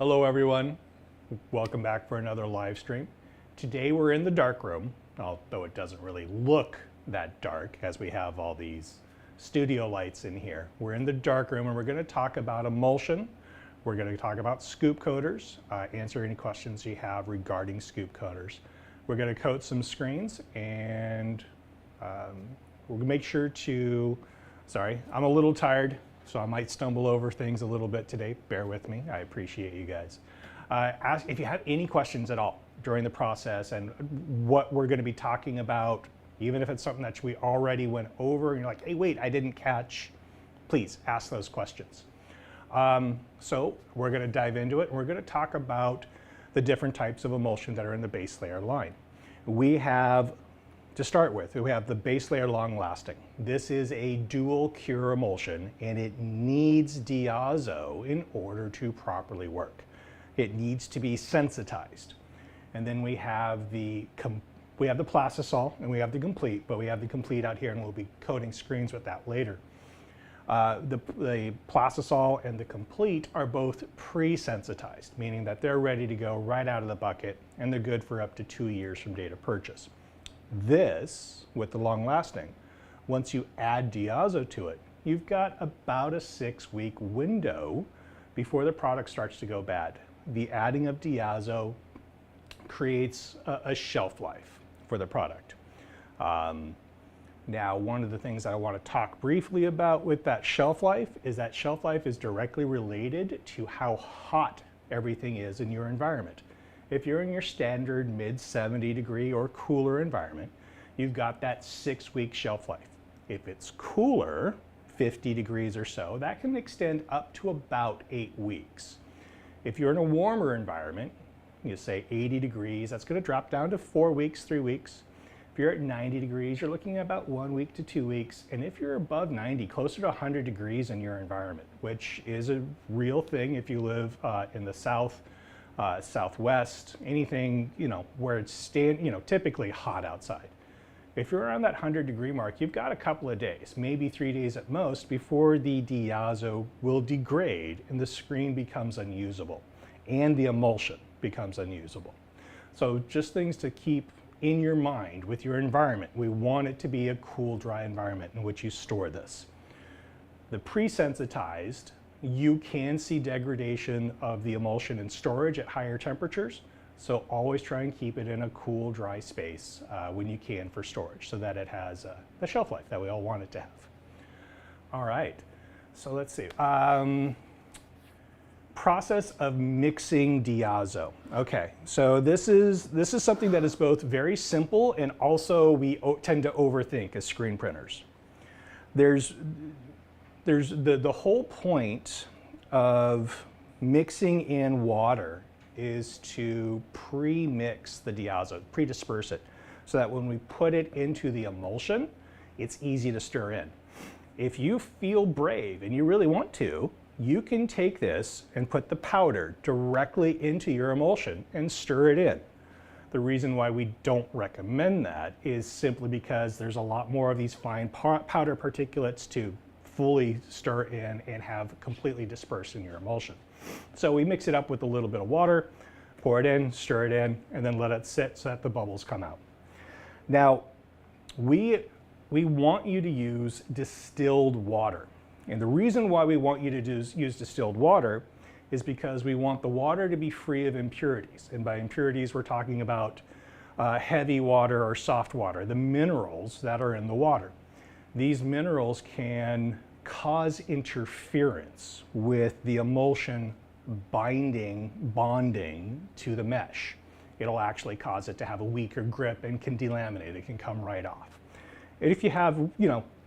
Hello everyone, welcome back for another live stream. Today we're in the darkroom, although it doesn't really look that dark as we have all these studio lights in here. We're in the darkroom and we're going to talk about emulsion. We're going to talk about scoop coaters, answer any questions you have regarding scoop coaters. We're going to coat some screens and we'll make sure to, sorry, I'm a little tired, so I might stumble over things a little bit today. Bear with me. I appreciate you guys. Ask if you have any questions at all during the process and what we're going to be talking about, even if it's something that we already went over and you're like, hey, wait, I didn't catch, please ask those questions. So we're going to dive into it and we're going to talk about the different types of emulsion that are in the Baselayr line. We have, to start with, we have the Baselayr Long Lasting. This is a dual cure emulsion and it needs Diazo in order to properly work. It needs to be sensitized. And then we have the Plastisol and we have the Complete, but we have the Complete out here and we'll be coating screens with that later. The Plastisol and the Complete are both pre-sensitized, meaning that they're ready to go right out of the bucket and they're good for up to 2 years from date of purchase. This, with the long lasting, once you add Diazo to it, you've got about a 6-week window before the product starts to go bad. The adding of Diazo creates a shelf life for the product. Now, one of the things I want to talk briefly about with that shelf life is directly related to how hot everything is in your environment. If you're in your standard mid 70 degree or cooler environment, you've got that 6-week shelf life. If it's cooler, 50 degrees or so, that can extend up to about 8 weeks. If you're in a warmer environment, you say 80 degrees, that's going to drop down to 4 weeks, 3 weeks. If you're at 90 degrees, you're looking at about 1 week to 2 weeks. And if you're above 90, closer to 100 degrees in your environment, which is a real thing if you live in the south, southwest, anything, where it's typically hot outside. If you're around that 100-degree mark, you've got a couple of days, maybe 3 days at most, before the Diazo will degrade and the screen becomes unusable and the emulsion becomes unusable. So just things to keep in your mind with your environment. We want it to be a cool, dry environment in which you store this. The pre-sensitized, you can see degradation of the emulsion in storage at higher temperatures. So always try and keep it in a cool, dry space when you can for storage so that it has the shelf life that we all want it to have. All right, so let's see. Process of mixing Diazo. Okay, so this is something that is both very simple and also we tend to overthink as screen printers. There's the whole point of mixing in water is to pre-mix the Diazo, pre-disperse it, so that when we put it into the emulsion, it's easy to stir in. If you feel brave and you really want to, you can take this and put the powder directly into your emulsion and stir it in. The reason why we don't recommend that is simply because there's a lot more of these fine powder particulates to fully stir in and have completely dispersed in your emulsion. So we mix it up with a little bit of water, pour it in, stir it in, and then let it sit so that the bubbles come out. Now, we want you to use distilled water. And the reason why we want you to use distilled water is because we want the water to be free of impurities. And by impurities, we're talking about heavy water or soft water, the minerals that are in the water. These minerals can cause interference with the emulsion bonding to the mesh. It'll actually cause it to have a weaker grip and can delaminate. It can come right off. And if you have,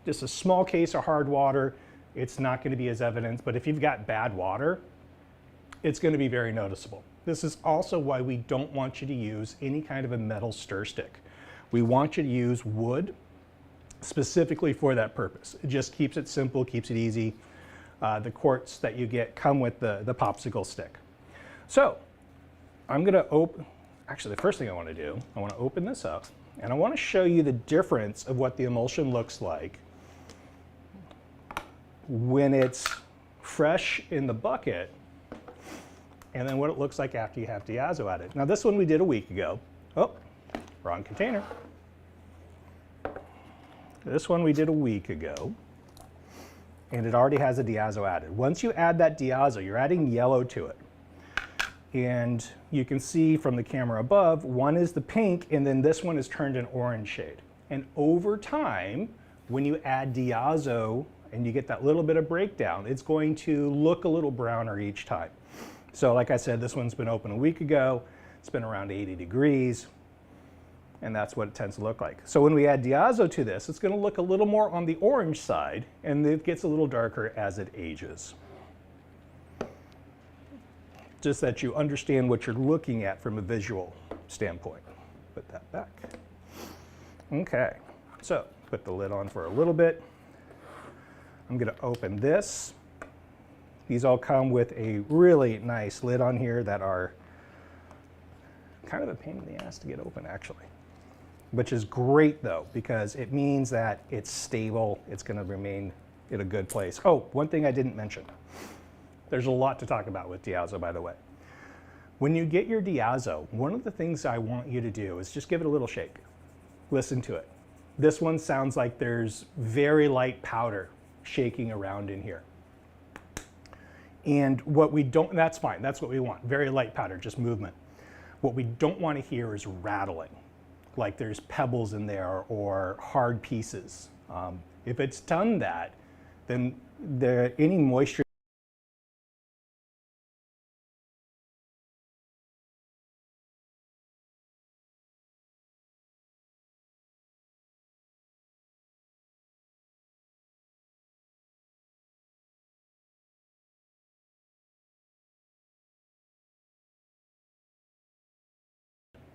just a small case of hard water, it's not going to be as evident, but if you've got bad water, it's going to be very noticeable. This is also why we don't want you to use any kind of a metal stir stick. We want you to use wood specifically for that purpose. It just keeps it simple, keeps it easy. The quartz that you get come with the popsicle stick. So I'm going to actually the first thing I want to do, I want to open this up and I want to show you the difference of what the emulsion looks like when it's fresh in the bucket and then what it looks like after you have Diazo added. Now this one we did a week ago. Oh, wrong container. This one we did a week ago, and it already has a Diazo added. Once you add that Diazo, you're adding yellow to it. And you can see from the camera above, one is the pink, and then this one is turned an orange shade. And over time, when you add Diazo and you get that little bit of breakdown, it's going to look a little browner each time. So like I said, this one's been open a week ago. It's been around 80 degrees, and that's what it tends to look like. So when we add Diazo to this, it's going to look a little more on the orange side, and it gets a little darker as it ages. Just that you understand what you're looking at from a visual standpoint. Put that back. Okay, so put the lid on for a little bit. I'm going to open this. These all come with a really nice lid on here that are kind of a pain in the ass to get open, actually. Which is great, though, because it means that it's stable. It's going to remain in a good place. Oh, one thing I didn't mention. There's a lot to talk about with Diazo, by the way. When you get your Diazo, one of the things I want you to do is just give it a little shake. Listen to it. This one sounds like there's very light powder shaking around in here. And what we don't, that's fine, that's what we want, very light powder, just movement. What we don't want to hear is rattling, like there's pebbles in there or hard pieces. If it's done that, then any moisture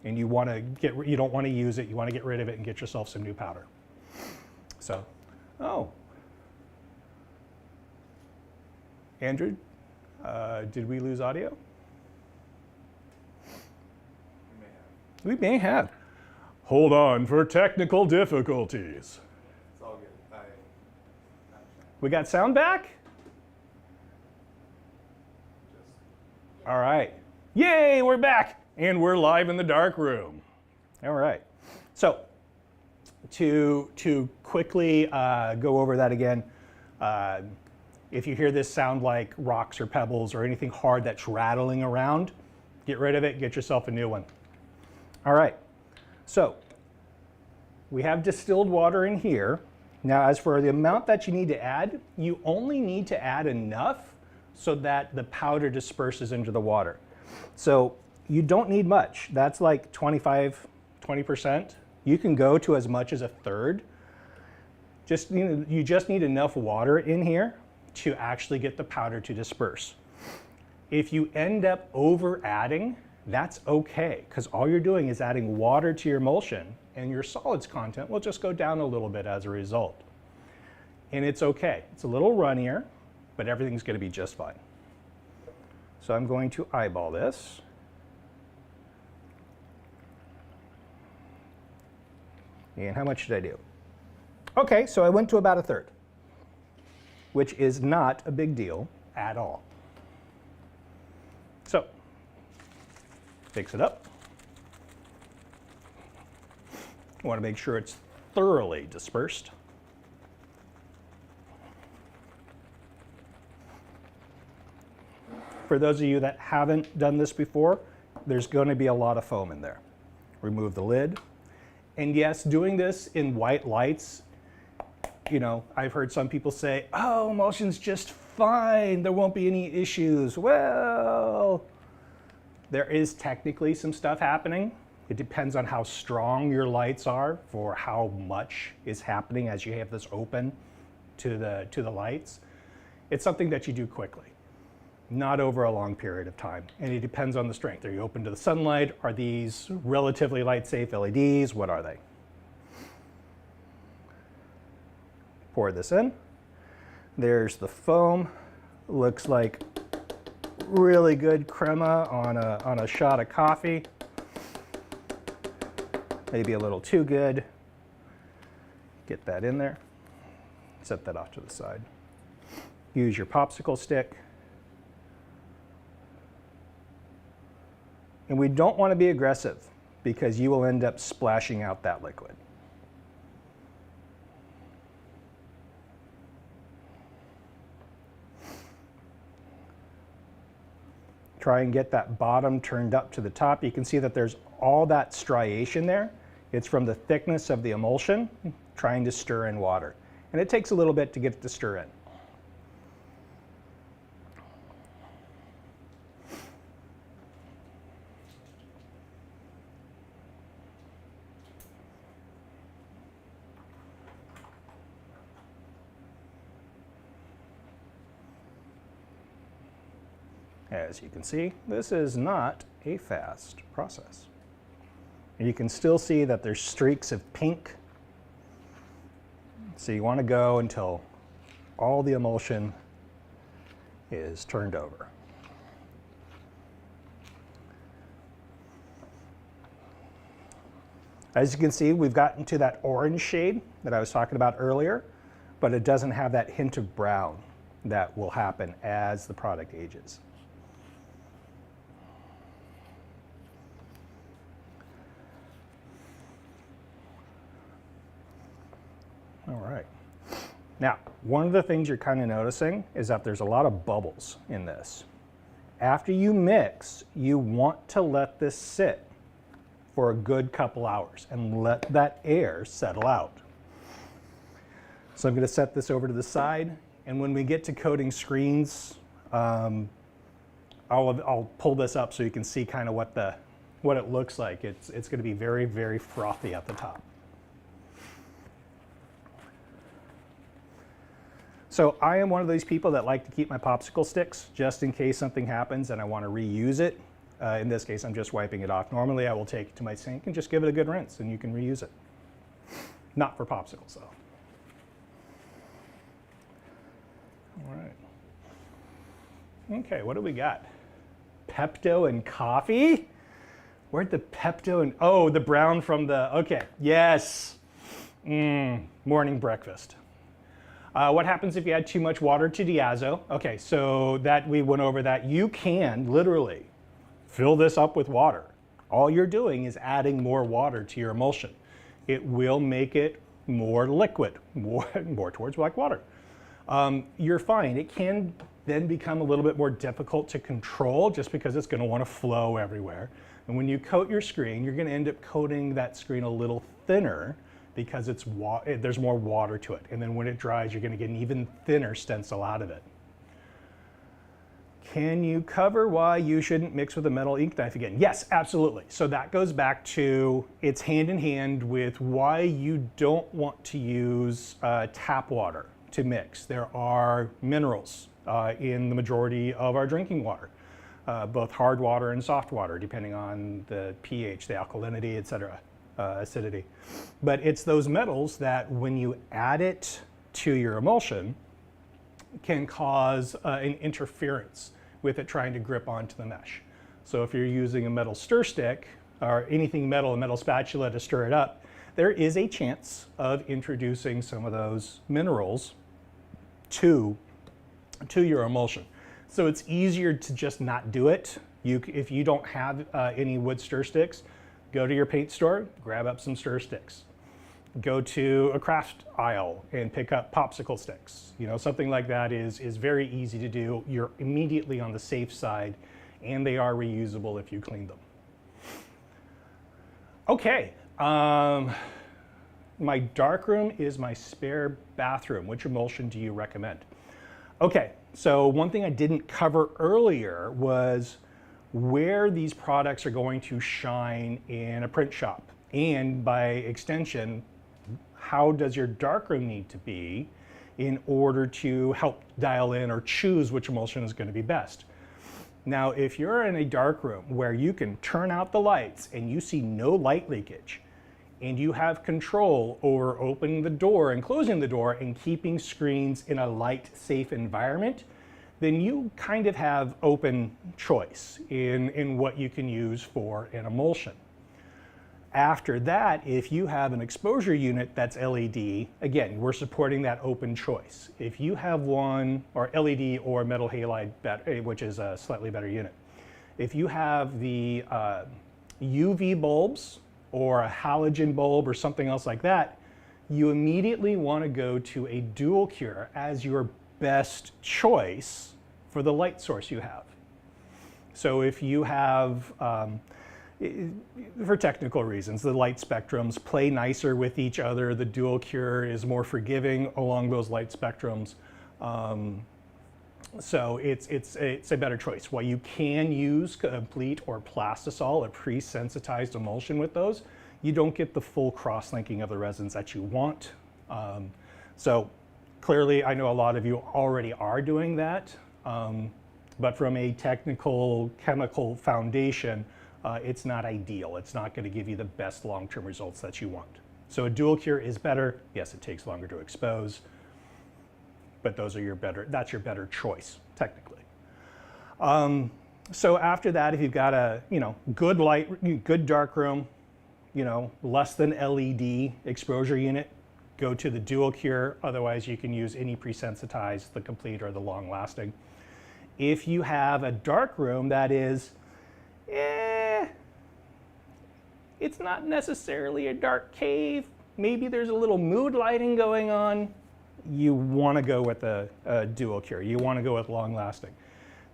and you want to you don't want to use it, you want to get rid of it and get yourself some new powder. So, oh. Andrew, did we lose audio? We may have. Hold on for technical difficulties. It's all good. We got sound back? All right. Yay, we're back. And we're live in the dark room. All right. So to quickly go over that again, if you hear this sound like rocks or pebbles or anything hard that's rattling around, get rid of it, get yourself a new one. All right. So we have distilled water in here. Now, as for the amount that you need to add, you only need to add enough so that the powder disperses into the water. So you don't need much. That's like 20%. You can go to as much as a third. You just need enough water in here to actually get the powder to disperse. If you end up over adding, that's okay, because all you're doing is adding water to your emulsion, and your solids content will just go down a little bit as a result. And it's okay. It's a little runnier, but everything's going to be just fine. So I'm going to eyeball this. And how much should I do? Okay, so I went to about a third, which is not a big deal at all. So, mix it up. I want to make sure it's thoroughly dispersed. For those of you that haven't done this before, there's going to be a lot of foam in there. Remove the lid. And yes, doing this in white lights, you know, I've heard some people say, oh, emulsion's just fine, there won't be any issues. Well, there is technically some stuff happening. It depends on how strong your lights are for how much is happening as you have this open to the lights. It's something that you do quickly, not over a long period of time. And it depends on the strength. Are you open to the sunlight? Are these relatively light safe LEDs? What are they? Pour this in. There's the foam. Looks like really good crema on a shot of coffee. Maybe a little too good. Get that in there. Set that off to the side. Use your popsicle stick. And we don't want to be aggressive because you will end up splashing out that liquid. Try and get that bottom turned up to the top. You can see that there's all that striation there. It's from the thickness of the emulsion trying to stir in water. And it takes a little bit to get it to stir in. As you can see, this is not a fast process. And you can still see that there's streaks of pink. So you want to go until all the emulsion is turned over. As you can see, we've gotten to that orange shade that I was talking about earlier, but it doesn't have that hint of brown that will happen as the product ages. All right. Now, one of the things you're kind of noticing is that there's a lot of bubbles in this. After you mix, you want to let this sit for a good couple hours and let that air settle out. So I'm going to set this over to the side, and when we get to coating screens, I'll pull this up so you can see kind of what it looks like. It's going to be very, very frothy at the top. So I am one of these people that like to keep my popsicle sticks just in case something happens and I want to reuse it. In this case, I'm just wiping it off. Normally, I will take it to my sink and just give it a good rinse and you can reuse it. Not for popsicles, though. All right. Okay, what do we got? Pepto and coffee? Where'd the Pepto and, oh, the brown from the, okay, yes. Morning breakfast. What happens if you add too much water to Diazo? Okay, so that we went over that. You can literally fill this up with water. All you're doing is adding more water to your emulsion. It will make it more liquid, more towards like water. You're fine. It can then become a little bit more difficult to control just because it's going to want to flow everywhere. And when you coat your screen, you're going to end up coating that screen a little thinner because there's more water to it. And then when it dries, you're going to get an even thinner stencil out of it. Can you cover why you shouldn't mix with a metal ink knife again? Yes, absolutely. So that goes back to, it's hand in hand with why you don't want to use tap water to mix. There are minerals in the majority of our drinking water, both hard water and soft water, depending on the pH, the alkalinity, etc., acidity. But it's those metals that when you add it to your emulsion can cause an interference with it trying to grip onto the mesh. So if you're using a metal stir stick or anything metal, a metal spatula to stir it up, there is a chance of introducing some of those minerals to your emulsion. So it's easier to just not do it. If you don't have any wood stir sticks, go to your paint store, grab up some stir sticks. Go to a craft aisle and pick up popsicle sticks. You know, something like that is very easy to do. You're immediately on the safe side, and they are reusable if you clean them. Okay, my darkroom is my spare bathroom. Which emulsion do you recommend? Okay, so one thing I didn't cover earlier was where these products are going to shine in a print shop. And by extension, how does your darkroom need to be in order to help dial in or choose which emulsion is going to be best? Now, if you're in a darkroom where you can turn out the lights and you see no light leakage, and you have control over opening the door and closing the door and keeping screens in a light, safe environment, then you kind of have open choice in what you can use for an emulsion. After that, if you have an exposure unit that's LED, again, we're supporting that open choice. If you have one, or LED or metal halide, which is a slightly better unit. If you have the UV bulbs or a halogen bulb or something else like that, you immediately want to go to a dual cure as your best choice for the light source you have. So if you have, for technical reasons, the light spectrums play nicer with each other, the dual cure is more forgiving along those light spectrums. So it's a better choice. While you can use complete or plastisol, a pre-sensitized emulsion with those, you don't get the full cross-linking of the resins that you want. So clearly, I know a lot of you already are doing that, but from a technical, chemical foundation, it's not ideal. It's not going to give you the best long-term results that you want. So a dual cure is better. Yes, it takes longer to expose, but those are that's your better choice, technically. So after that, if you've got a good light, good darkroom, less than LED exposure unit, go to the dual cure. Otherwise, you can use any pre-sensitized, the complete or the long-lasting. If you have a darkroom that is, it's not necessarily a dark cave, maybe there's a little mood lighting going on, you want to go with a dual cure. You want to go with long-lasting,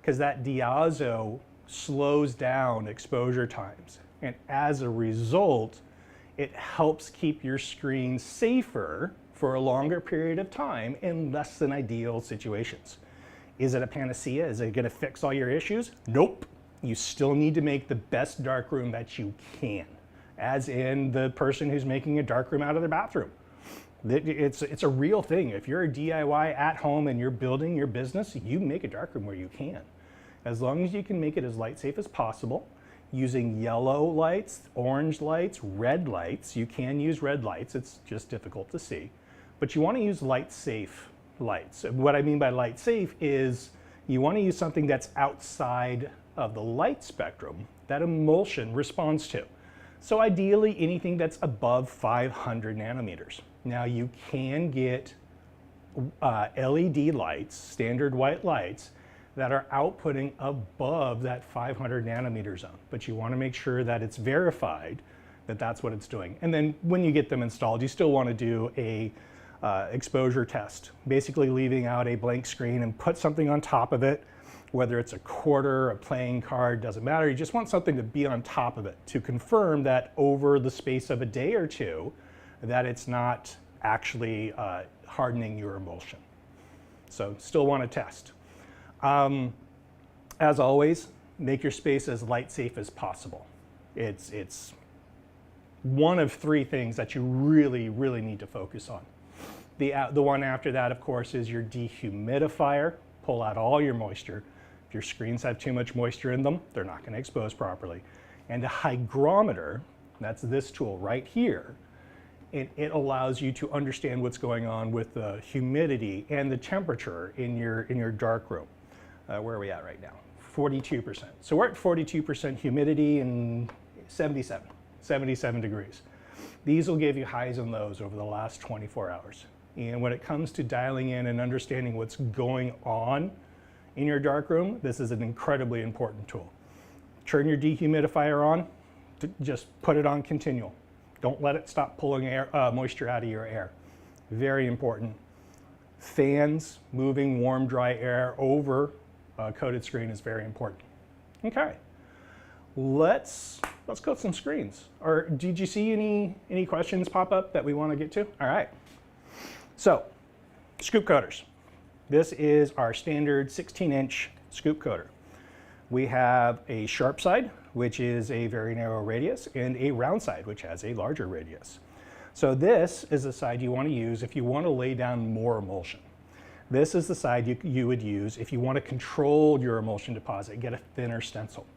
because that Diazo slows down exposure times. And as a result, it helps keep your screen safer for a longer period of time in less than ideal situations. Is it a panacea? Is it going to fix all your issues? Nope. You still need to make the best darkroom that you can, as in the person who's making a darkroom out of their bathroom. It's a real thing. If you're a DIY at home and you're building your business, you make a darkroom where you can. As long as you can make it as light safe as possible, using yellow lights, orange lights, red lights. You can use red lights, it's just difficult to see. But you want to use light safe lights. What I mean by light safe is you want to use something that's outside of the light spectrum that emulsion responds to. So ideally anything that's above 500 nanometers. Now you can get LED lights, standard white lights, that are outputting above that 500 nanometer zone. But you want to make sure that it's verified that that's what it's doing. And then when you get them installed, you still want to do a exposure test, basically leaving out a blank screen and put something on top of it, whether it's a quarter, a playing card, doesn't matter. You just want something to be on top of it to confirm that over the space of a day or two, that it's not actually hardening your emulsion. So still want to test. As always, make your space as light safe as possible. It's one of three things that you really, really need to focus on. The one after that, of course, is your dehumidifier. Pull out all your moisture. If your screens have too much moisture in them, they're not going to expose properly. And a hygrometer, that's this tool right here, it allows you to understand what's going on with the humidity and the temperature in your darkroom. Where are we at right now? 42%. So we're at 42% humidity and 77 degrees. These will give you highs and lows over the last 24 hours. And when it comes to dialing in and understanding what's going on in your darkroom, this is an incredibly important tool. Turn your dehumidifier on, just put it on continual. Don't let it stop pulling moisture out of your air. Very important. Fans, moving warm, dry air over a coated screen is very important. Okay, let's coat some screens. Or did you see any questions pop up that we want to get to? All right. So, scoop coaters. This is our standard 16-inch scoop coater. We have a sharp side, which is a very narrow radius, and a round side, which has a larger radius. So this is the side you want to use if you want to lay down more emulsion. This is the side you would use if you want to control your emulsion deposit, get a thinner stencil.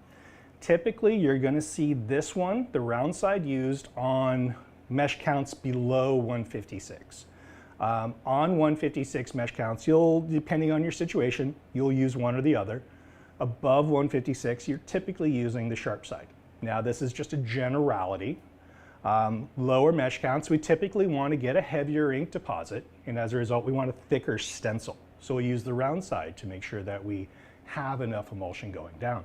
Typically, you're going to see this one, the round side, used on mesh counts below 156. On 156 mesh counts, depending on your situation, you'll use one or the other. Above 156, you're typically using the sharp side. Now, this is just a generality. Lower mesh counts, we typically want to get a heavier ink deposit, and as a result, we want a thicker stencil. So we use the round side to make sure that we have enough emulsion going down.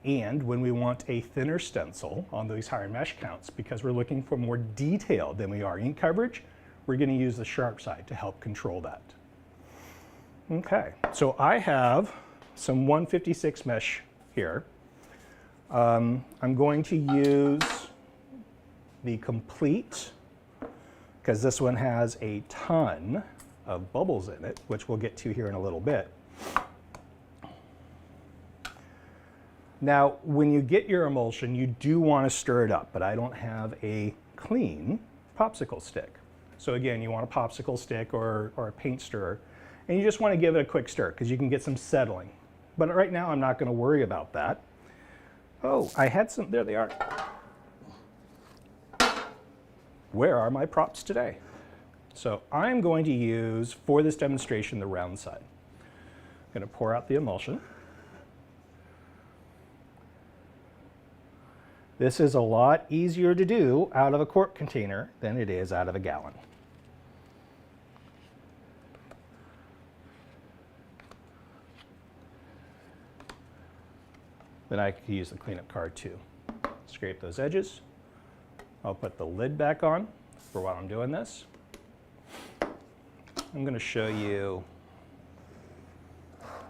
And when we want a thinner stencil on these higher mesh counts, because we're looking for more detail than we are ink coverage, we're going to use the sharp side to help control that. Okay, so I have some 156 mesh here. I'm going to use the complete, because this one has a ton of bubbles in it, which we'll get to here in a little bit. Now, when you get your emulsion, you do want to stir it up, but I don't have a clean popsicle stick. So again, you want a popsicle stick or a paint stirrer, and you just want to give it a quick stir because you can get some settling. But right now, I'm not going to worry about that. Oh, I had some, there they are. Where are my props today? So I'm going to use, for this demonstration, the round side. I'm going to pour out the emulsion. This is a lot easier to do out of a quart container than it is out of a gallon. Then I can use the cleanup card too. Scrape those edges. I'll put the lid back on for while I'm doing this. I'm going to show you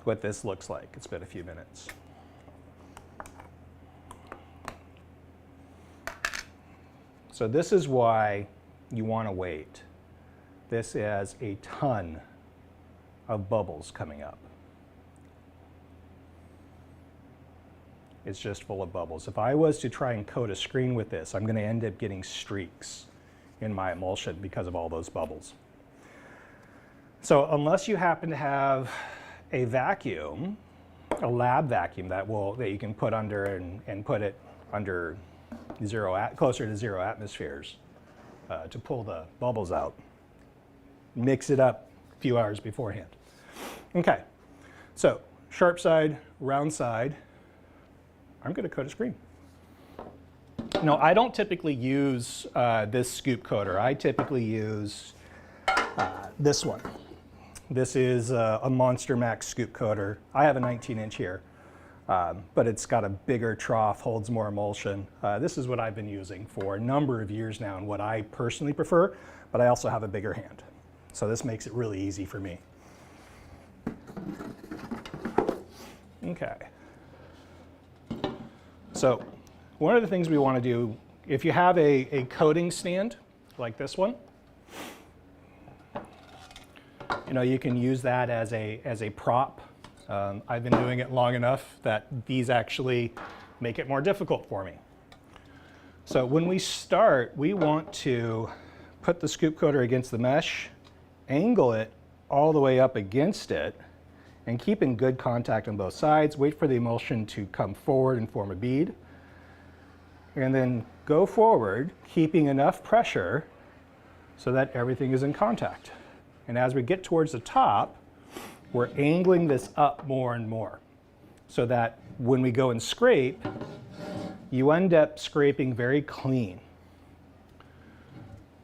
what this looks like. It's been a few minutes. So this is why you want to wait. This has a ton of bubbles coming up. It's just full of bubbles. If I was to try and coat a screen with this, I'm going to end up getting streaks in my emulsion because of all those bubbles. So unless you happen to have a vacuum, a lab vacuum that you can put under and put it under closer to 0 atmospheres to pull the bubbles out, mix it up a few hours beforehand. Okay, so sharp side, round side. I'm going to coat a screen. No, I don't typically use this scoop coater. I typically use this one. This is a Monster Max scoop coater. I have a 19-inch here, but it's got a bigger trough, holds more emulsion. This is what I've been using for a number of years now and what I personally prefer, but I also have a bigger hand. So this makes it really easy for me. Okay. So one of the things we want to do, if you have a coating stand like this one, you can use that as a prop. I've been doing it long enough that these actually make it more difficult for me. So when we start, we want to put the scoop coater against the mesh, angle it all the way up against it, and keep in good contact on both sides. Wait for the emulsion to come forward and form a bead. And then go forward, keeping enough pressure so that everything is in contact. And as we get towards the top, we're angling this up more and more so that when we go and scrape, you end up scraping very clean.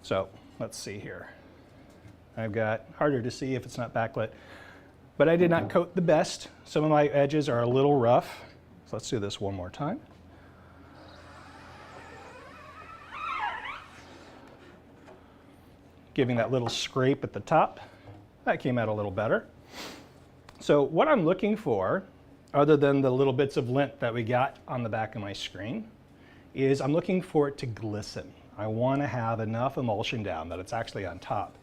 So let's see here. I've got, harder to see if it's not backlit, but I did not coat the best. Some of my edges are a little rough. So let's do this one more time. Giving that little scrape at the top. That came out a little better. So what I'm looking for, other than the little bits of lint that we got on the back of my screen, is I'm looking for it to glisten. I want to have enough emulsion down that it's actually on top.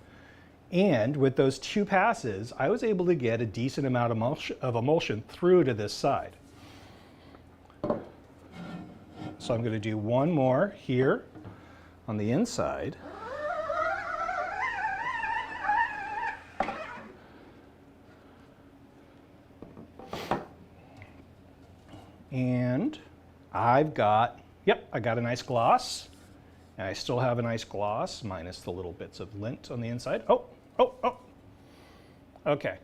And with those two passes, I was able to get a decent amount of emulsion through to this side. So I'm going to do one more here on the inside. And I've got, I got a nice gloss. And I still have a nice gloss, minus the little bits of lint on the inside. Oh. Okay.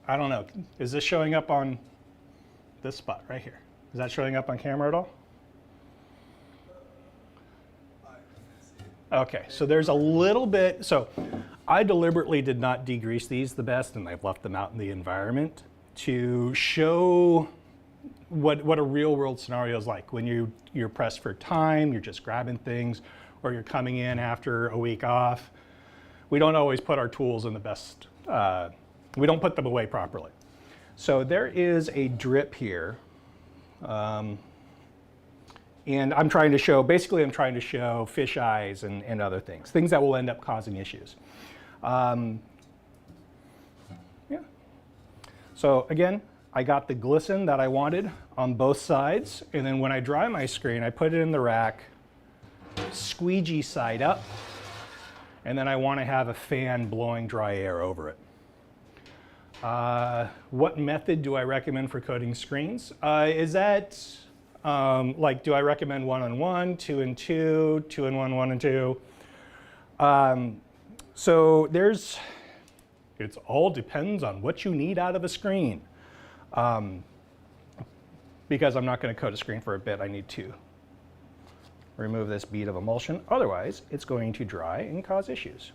I don't know. Is this showing up on this spot right here? Is that showing up on camera at all? Okay, so there's a little bit. So I deliberately did not degrease these the best, and I've left them out in the environment to show what a real world scenario is like when you're pressed for time, you're just grabbing things, or you're coming in after a week off. We don't always put our tools in the best, we don't put them away properly. So there is a drip here. And I'm trying to show, basically I'm trying to show fish eyes and other things that will end up causing issues. Yeah. So again, I got the glisten that I wanted on both sides, and then when I dry my screen, I put it in the rack, squeegee side up, and then I want to have a fan blowing dry air over it. What method do I recommend for coating screens? Is that like, do I recommend 1 on 1, 2 and 2, 2 and 1, 1 and 2? So it all depends on what you need out of a screen. Because I'm not going to coat a screen for a bit, I need to remove this bead of emulsion. Otherwise, it's going to dry and cause issues.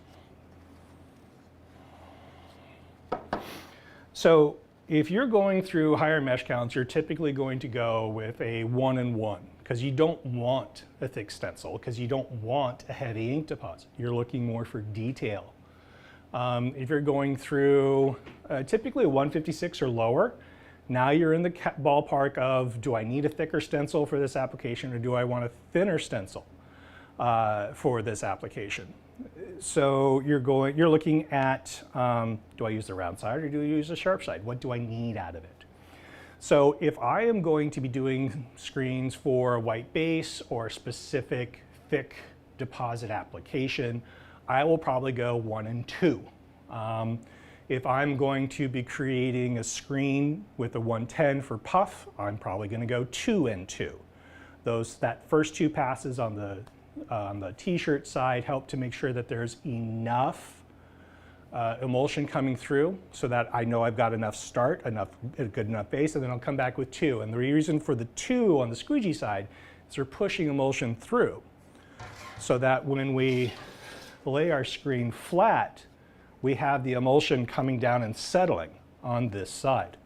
So if you're going through higher mesh counts, you're typically going to go with a 1 and 1 because you don't want a thick stencil, because you don't want a heavy ink deposit. You're looking more for detail. If you're going through typically a 156 or lower, now you're in the ballpark of, do I need a thicker stencil for this application, or do I want a thinner stencil for this application? So you're looking at, do I use the round side or do I use the sharp side? What do I need out of it? So if I am going to be doing screens for a white base or a specific thick deposit application, I will probably go 1 and 2. If I'm going to be creating a screen with a 110 for puff, I'm probably going to go 2 and 2. That first 2 passes on the t-shirt side help to make sure that there's enough emulsion coming through so that I know I've got enough start, a good enough base, and then I'll come back with 2. And the reason for the 2 on the squeegee side is we're pushing emulsion through so that when we lay our screen flat, we have the emulsion coming down and settling on this side.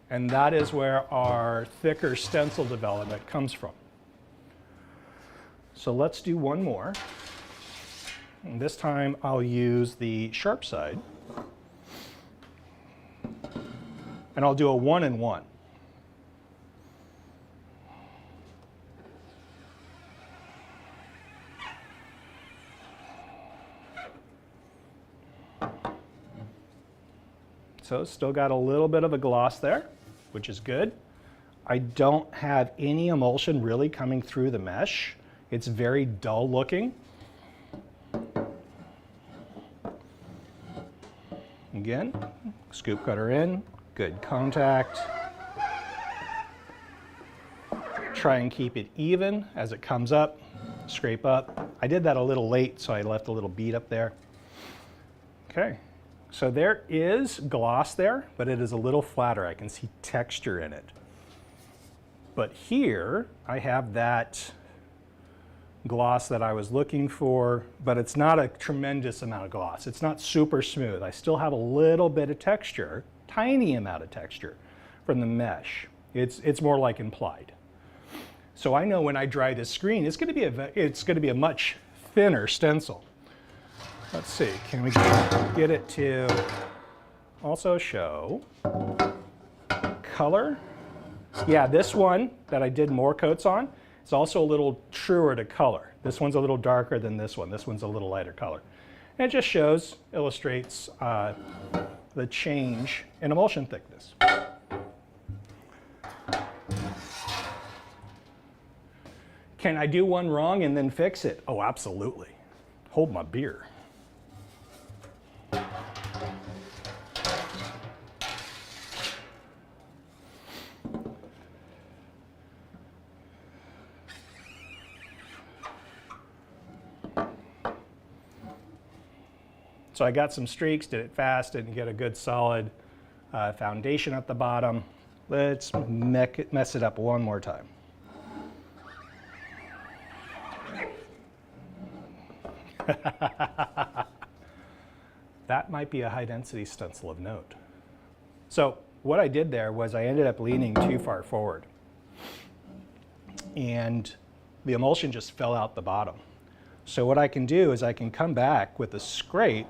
And that is where our thicker stencil development comes from. So let's do one more. And this time I'll use the sharp side. And I'll do a 1 and 1. So still got a little bit of a gloss there, which is good. I don't have any emulsion really coming through the mesh. It's very dull looking. Again, scoop cutter in, good contact. Try and keep it even as it comes up, scrape up. I did that a little late, so I left a little bead up there. Okay. So there is gloss there, but it is a little flatter. I can see texture in it. But here I have that gloss that I was looking for, but it's not a tremendous amount of gloss. It's not super smooth. I still have a little bit of texture, tiny amount of texture from the mesh. It's more like implied. So I know when I dry this screen, it's going to be a much thinner stencil. Let's see, can we get it to also show color? Yeah, this one that I did more coats on is also a little truer to color. This one's a little darker than this one. This one's a little lighter color. And it just illustrates the change in emulsion thickness. Can I do one wrong and then fix it? Oh, absolutely. Hold my beer. So I got some streaks, did it fast, didn't get a good solid foundation at the bottom. Let's mess it up one more time. That might be a high density stencil of note. So what I did there was I ended up leaning too far forward. and the emulsion just fell out the bottom. So what I can do is I can come back with a scrape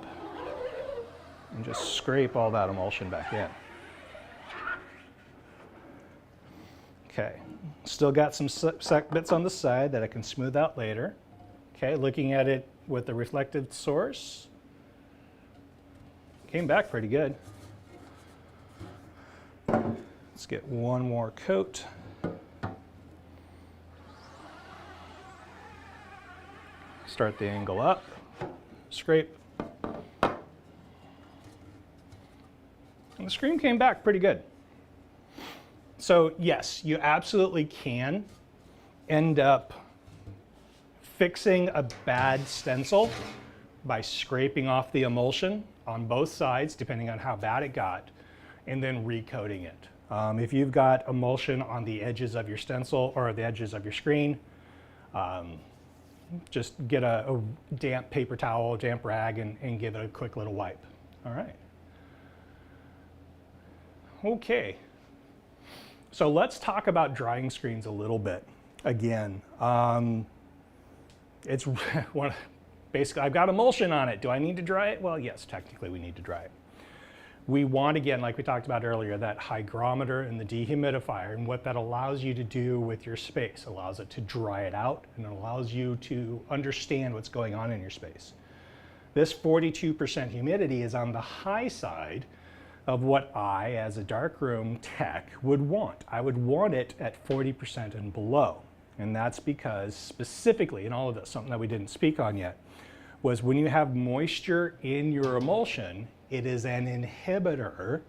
and just scrape all that emulsion back in. Okay, still got some bits on the side that I can smooth out later. Okay, looking at it with the reflective source, came back pretty good. Let's get one more coat. Start the angle up, scrape. And the screen came back pretty good. So yes, you absolutely can end up fixing a bad stencil by scraping off the emulsion on both sides, depending on how bad it got, and then recoating it. If you've got emulsion on the edges of your stencil or the edges of your screen, just get a damp paper towel, damp rag, and give it a quick little wipe. All right. Okay. So let's talk about drying screens a little bit. Again, it's basically, I've got emulsion on it. Do I need to dry it? Well, yes, technically we need to dry it. We want, again, like we talked about earlier, that hygrometer and the dehumidifier, and what that allows you to do with your space. Allows it to dry it out, and it allows you to understand what's going on in your space. This 42% humidity is on the high side of what I, as a darkroom tech, would want. I would want it at 40% and below. And that's because specifically, in all of this, something that we didn't speak on yet, was when you have moisture in your emulsion, it is an inhibitor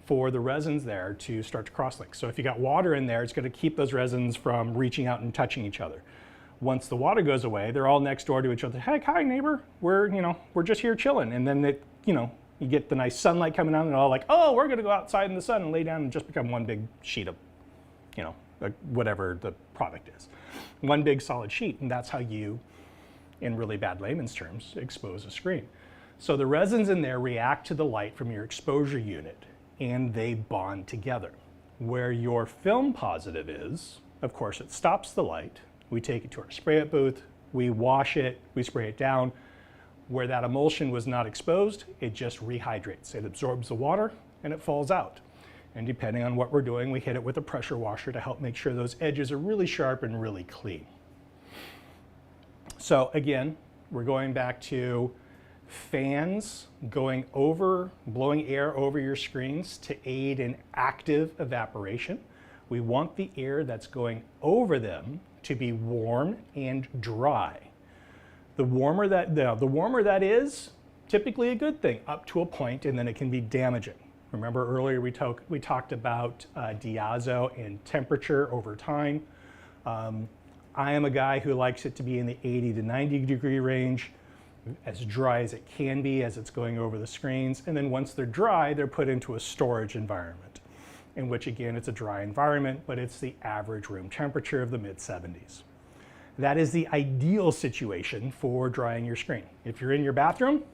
for the resins there to start to cross-link. So if you got water in there, it's going to keep those resins from reaching out and touching each other. Once the water goes away, they're all next door to each other. Hey, hi neighbor, we're just here chilling. And then you get the nice sunlight coming on, and all like, oh, we're going to go outside in the sun and lay down and just become one big sheet of, whatever the product is. One big solid sheet, and that's how you, in really bad layman's terms, expose a screen. So the resins in there react to the light from your exposure unit, and they bond together. Where your film positive is, of course, it stops the light. We take it to our spray it booth, we wash it, we spray it down. Where that emulsion was not exposed, it just rehydrates. It absorbs the water and it falls out. And depending on what we're doing, we hit it with a pressure washer to help make sure those edges are really sharp and really clean. So again, we're going back to fans going over, blowing air over your screens to aid in active evaporation. We want the air that's going over them to be warm and dry. The warmer that is, typically a good thing, up to a point, and then it can be damaging. Remember earlier we talked about Diazo and temperature over time. I am a guy who likes it to be in the 80 to 90 degree range, as dry as it can be as it's going over the screens. And then once they're dry, they're put into a storage environment, in which again, it's a dry environment, but it's the average room temperature of the mid-70s. That is the ideal situation for drying your screen. If you're in your bathroom,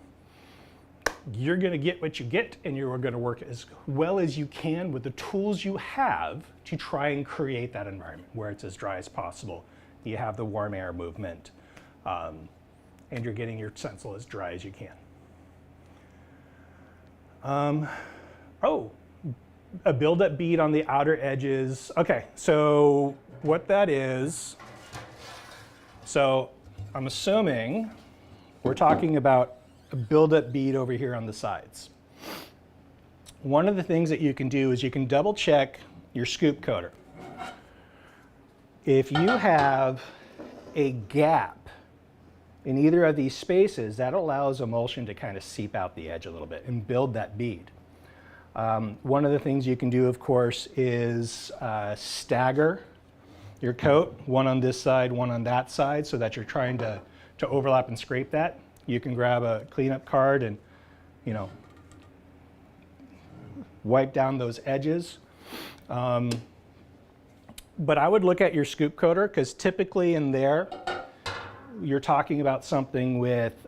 you're gonna get what you get, and you're gonna work as well as you can with the tools you have to try and create that environment where it's as dry as possible. You have the warm air movement, and you're getting your stencil as dry as you can. A buildup bead on the outer edges. Okay, so what that is, so I'm assuming we're talking about a buildup bead over here on the sides. One of the things that you can do is you can double check your scoop coater. If you have a gap in either of these spaces, that allows emulsion to kind of seep out the edge a little bit and build that bead. One of the things you can do, of course, is stagger your coat, one on this side, one on that side, so that you're trying to overlap and scrape that. You can grab a cleanup card and, wipe down those edges. But I would look at your scoop coater, because typically in there, you're talking about something with,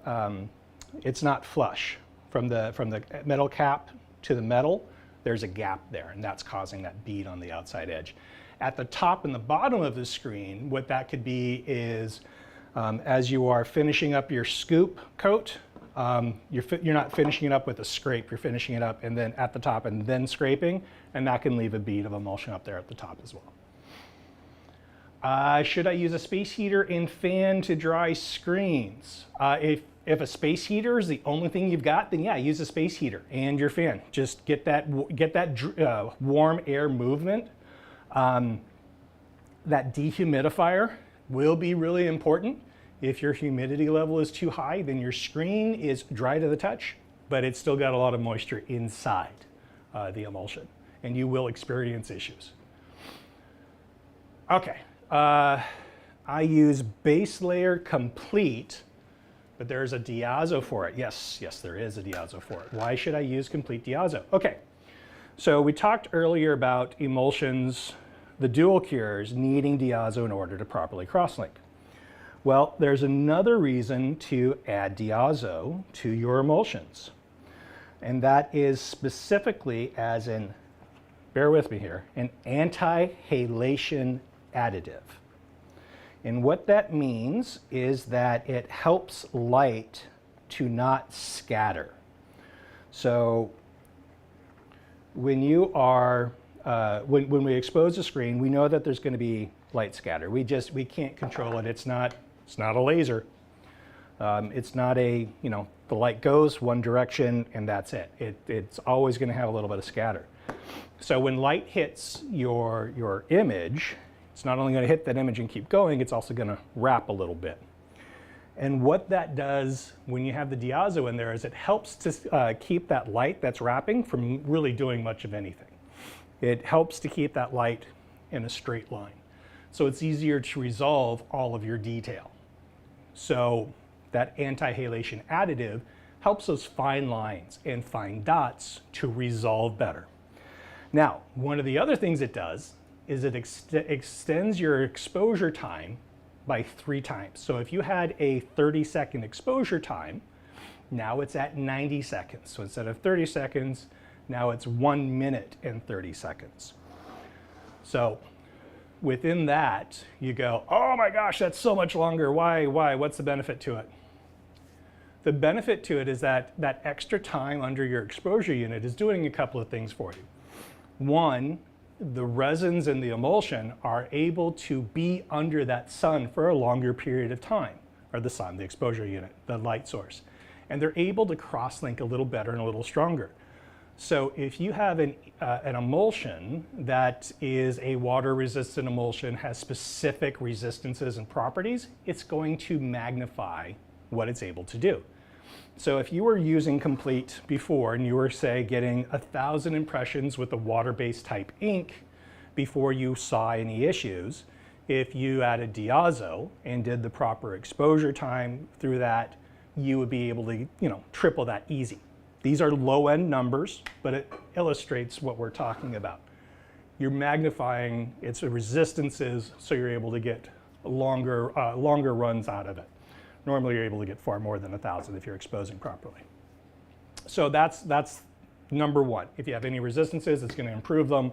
it's not flush. From the metal cap to the metal, there's a gap there, and that's causing that bead on the outside edge. At the top and the bottom of the screen, what that could be is as you are finishing up your scoop coat, you're not finishing it up with a scrape, you're finishing it up and then at the top and then scraping, and that can leave a bead of emulsion up there at the top as well. Should I use a space heater and fan to dry screens? If a space heater is the only thing you've got, then yeah, use a space heater and your fan. Just get that warm air movement. That dehumidifier will be really important. If your humidity level is too high, then your screen is dry to the touch, but it's still got a lot of moisture inside the emulsion, and you will experience issues. Okay, I use Baselayr Complete, but there's a Diazo for it. Yes, there is a Diazo for it. Why should I use Complete Diazo? Okay, so we talked earlier about emulsions, the dual cures, needing Diazo in order to properly cross-link. Well, there's another reason to add Diazo to your emulsions, and that is specifically as an, bear with me here, an anti-halation additive. And what that means is that it helps light to not scatter. So when you are, when we expose the screen, we know that there's going to be light scatter. We can't control it. It's not a laser. It's not a, the light goes one direction and that's it. It's always going to have a little bit of scatter. So when light hits your image, it's not only going to hit that image and keep going, it's also going to wrap a little bit. And what that does when you have the Diazo in there is it helps to keep that light that's wrapping from really doing much of anything. It helps to keep that light in a straight line. So it's easier to resolve all of your detail. So that anti-halation additive helps those fine lines and fine dots to resolve better. Now, one of the other things it does is it extends your exposure time by 3 times. So if you had a 30-second exposure time, now it's at 90 seconds. So instead of 30 seconds, now it's 1 minute and 30 seconds. So within that, you go, oh my gosh, that's so much longer. Why? What's the benefit to it? The benefit to it is that that extra time under your exposure unit is doing a couple of things for you. One, the resins in the emulsion are able to be under that sun for a longer period of time, or the sun, the exposure unit, the light source. And they're able to cross-link a little better and a little stronger. So if you have an emulsion that is a water-resistant emulsion, has specific resistances and properties, it's going to magnify what it's able to do. So if you were using Complete before and you were, say, getting 1,000 impressions with a water-based type ink before you saw any issues, if you added Diazo and did the proper exposure time through that, you would be able to, triple that easy. These are low-end numbers, but it illustrates what we're talking about. You're magnifying its resistances so you're able to get longer runs out of it. Normally you're able to get far more than 1,000 if you're exposing properly. So that's number one. If you have any resistances, it's going to improve them.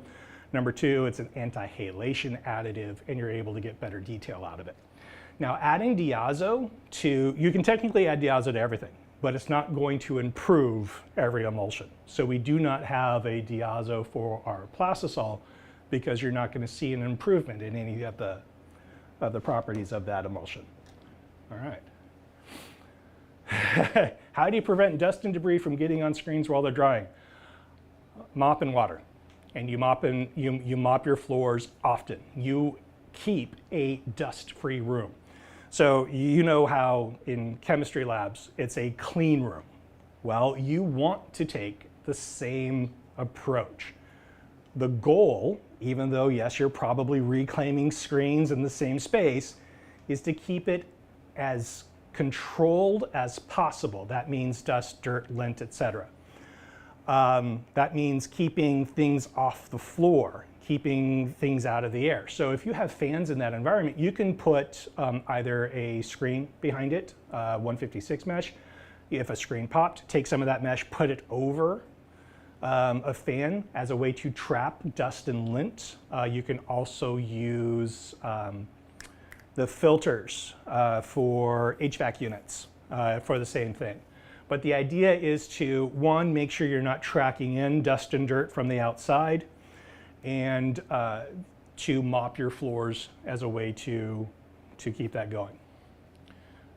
Number two, it's an anti-halation additive, and you're able to get better detail out of it. Now, adding Diazo you can technically add Diazo to everything, but it's not going to improve every emulsion. So we do not have a Diazo for our plastisol because you're not going to see an improvement in any of the properties of that emulsion. All right. How do you prevent dust and debris from getting on screens while they're drying? Mop and water. And you mop your floors often. You keep a dust-free room. So you know how in chemistry labs, it's a clean room. Well, you want to take the same approach. The goal, even though yes, you're probably reclaiming screens in the same space, is to keep it as controlled as possible. That means dust, dirt, lint, etc. That means keeping things off the floor, keeping things out of the air. So if you have fans in that environment, you can put either a screen behind it, 156 mesh. If a screen popped, take some of that mesh, put it over a fan as a way to trap dust and lint. You can also use the filters for HVAC units for the same thing. But the idea is to, one, make sure you're not tracking in dust and dirt from the outside, and to mop your floors as a way to keep that going.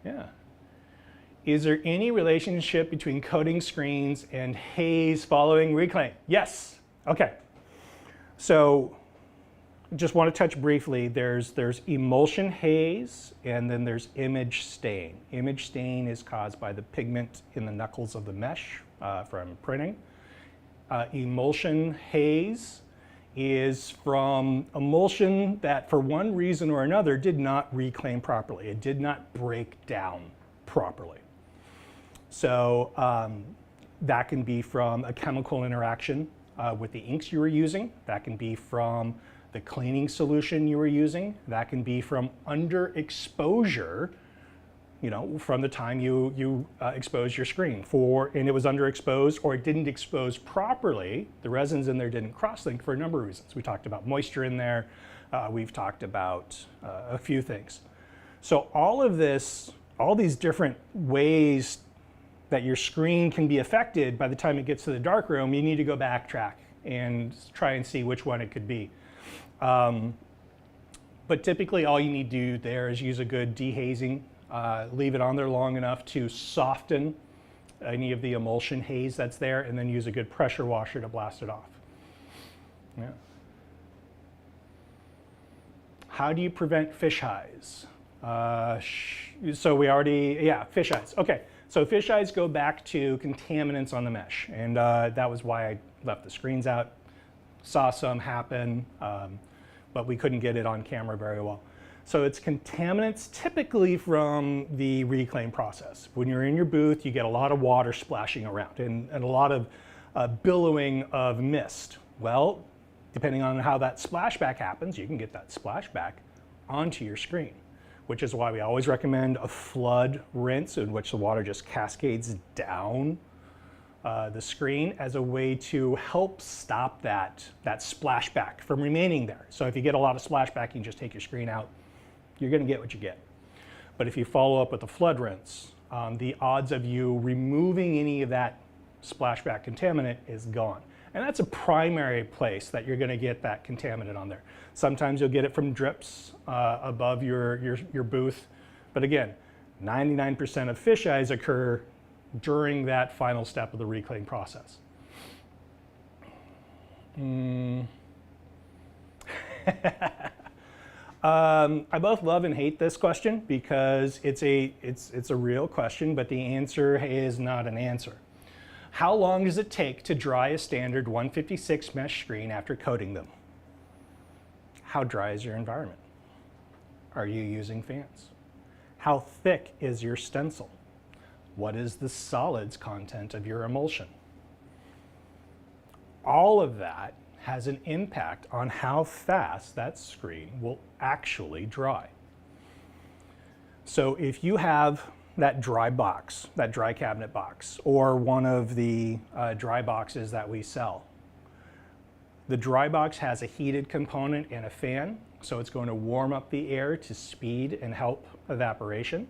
Yeah. Is there any relationship between coating screens and haze following reclaim? Yes. Okay. So just want to touch briefly, there's emulsion haze, and then there's image stain. Image stain is caused by the pigment in the knuckles of the mesh from printing. Emulsion haze is from emulsion that for one reason or another did not reclaim properly. It did not break down properly. So that can be from a chemical interaction with the inks you were using. That can be from the cleaning solution you were using. That can be from underexposure, you know, from the time you exposed your screen and it was underexposed, or it didn't expose properly. The resins in there didn't cross-link for a number of reasons. We talked about moisture in there. We've talked about a few things. So all of this, all these different ways that your screen can be affected, by the time it gets to the darkroom, you need to go backtrack and try and see which one it could be. But typically all you need to do there is use a good dehazing, leave it on there long enough to soften any of the emulsion haze that's there, and then use a good pressure washer to blast it off. Yeah. How do you prevent fish eyes? So we already, yeah, fish eyes. Okay, so fish eyes go back to contaminants on the mesh, and that was why I left the screens out. Saw some happen, but we couldn't get it on camera very well. So it's contaminants typically from the reclaim process. When you're in your booth, you get a lot of water splashing around and a lot of billowing of mist. Well, depending on how that splashback happens, you can get that splashback onto your screen, which is why we always recommend a flood rinse in which the water just cascades down the screen as a way to help stop that splashback from remaining there. So if you get a lot of splashback, you can just take your screen out. You're going to get what you get. But if you follow up with a flood rinse, the odds of you removing any of that splashback contaminant is gone. And that's a primary place that you're going to get that contaminant on there. Sometimes you'll get it from drips above your booth. But again, 99% of fish eyes occur during that final step of the reclaim process. I both love and hate this question because it's a real question, but the answer is not an answer. How long does it take to dry a standard 156 mesh screen after coating them? How dry is your environment? Are you using fans? How thick is your stencil? What is the solids content of your emulsion? All of that has an impact on how fast that screen will actually dry. So if you have that dry box, that dry cabinet box, or one of the dry boxes that we sell, the dry box has a heated component and a fan, so it's going to warm up the air to speed and help evaporation.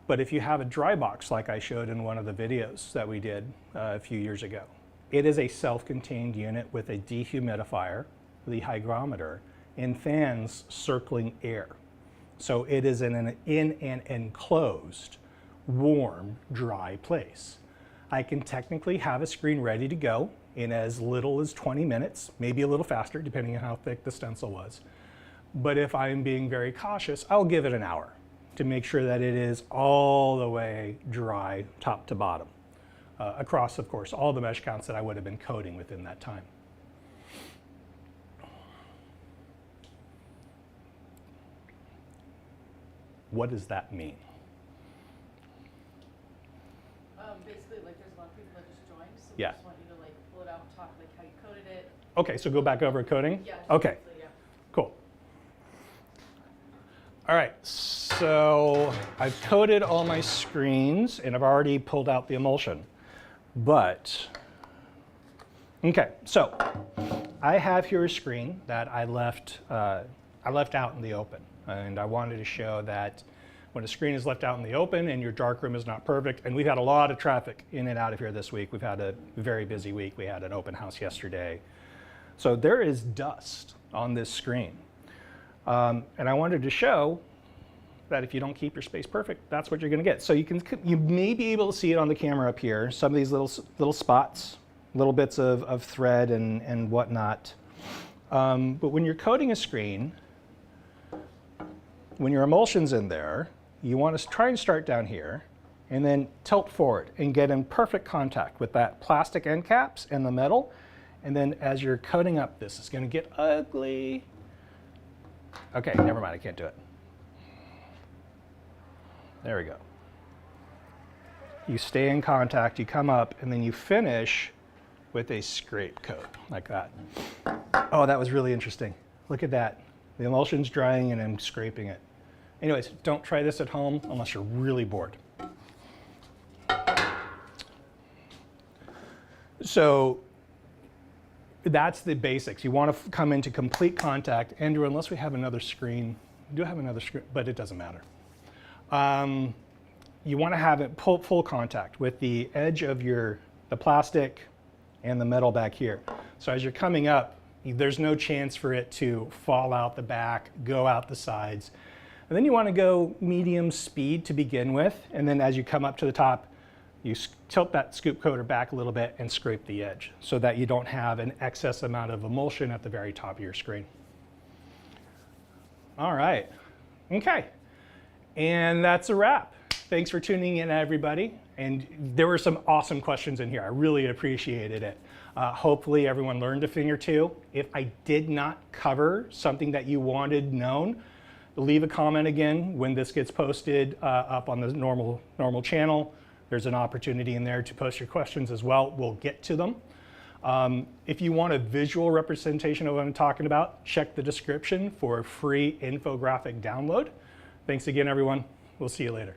But if you have a dry box, like I showed in one of the videos that we did a few years ago, it is a self-contained unit with a dehumidifier, the hygrometer, and fans circling air. So it is in an enclosed, warm, dry place. I can technically have a screen ready to go in as little as 20 minutes, maybe a little faster, depending on how thick the stencil was. But if I'm being very cautious, I'll give it an hour to make sure that it is all the way dry, top to bottom, across, of course, all the mesh counts that I would have been coating within that time. What does that mean? Basically, like, there's a lot of people that just joined, so Yeah. we just want you to like pull it out and talk like how you coded it. Okay, so go back over coding? Yeah. Okay, briefly, yeah. cool. All right, so I've coated all my screens and I've already pulled out the emulsion, but Okay, so I have here a screen that I left out in the open, and I wanted to show that when a screen is left out in the open and your darkroom is not perfect, and we've had a lot of traffic in and out of here this week. We've had a very busy week. We had an open house yesterday. So there is dust on this screen. And I wanted to show that if you don't keep your space perfect, that's what you're going to get. So you may be able to see it on the camera up here, some of these little spots, little bits of thread and whatnot. But when you're coating a screen, when your emulsion's in there, you want to try and start down here and then tilt forward and get in perfect contact with that plastic end caps and the metal. And then as you're coating up, this is going to get ugly. Okay, never mind, I can't do it. There we go. You stay in contact, you come up, and then you finish with a scrape coat like that. Oh, that was really interesting. Look at that. The emulsion's drying and I'm scraping it. Anyways, don't try this at home unless you're really bored. So that's the basics. You want to come into complete contact. Andrew, unless we have another screen, we do have another screen, but it doesn't matter. You want to have it full contact with the edge of the plastic and the metal back here. So as you're coming up, there's no chance for it to fall out the back, go out the sides. And then you want to go medium speed to begin with, and then as you come up to the top, you tilt that scoop coater back a little bit and scrape the edge so that you don't have an excess amount of emulsion at the very top of your screen. All right, okay. And that's a wrap. Thanks for tuning in, everybody. And there were some awesome questions in here. I really appreciated it. Hopefully everyone learned a thing or two. If I did not cover something that you wanted known, leave a comment again when this gets posted up on the normal channel. There's an opportunity in there to post your questions as well. We'll get to them. If you want a visual representation of what I'm talking about, check the description for a free infographic download. Thanks again, everyone. We'll see you later.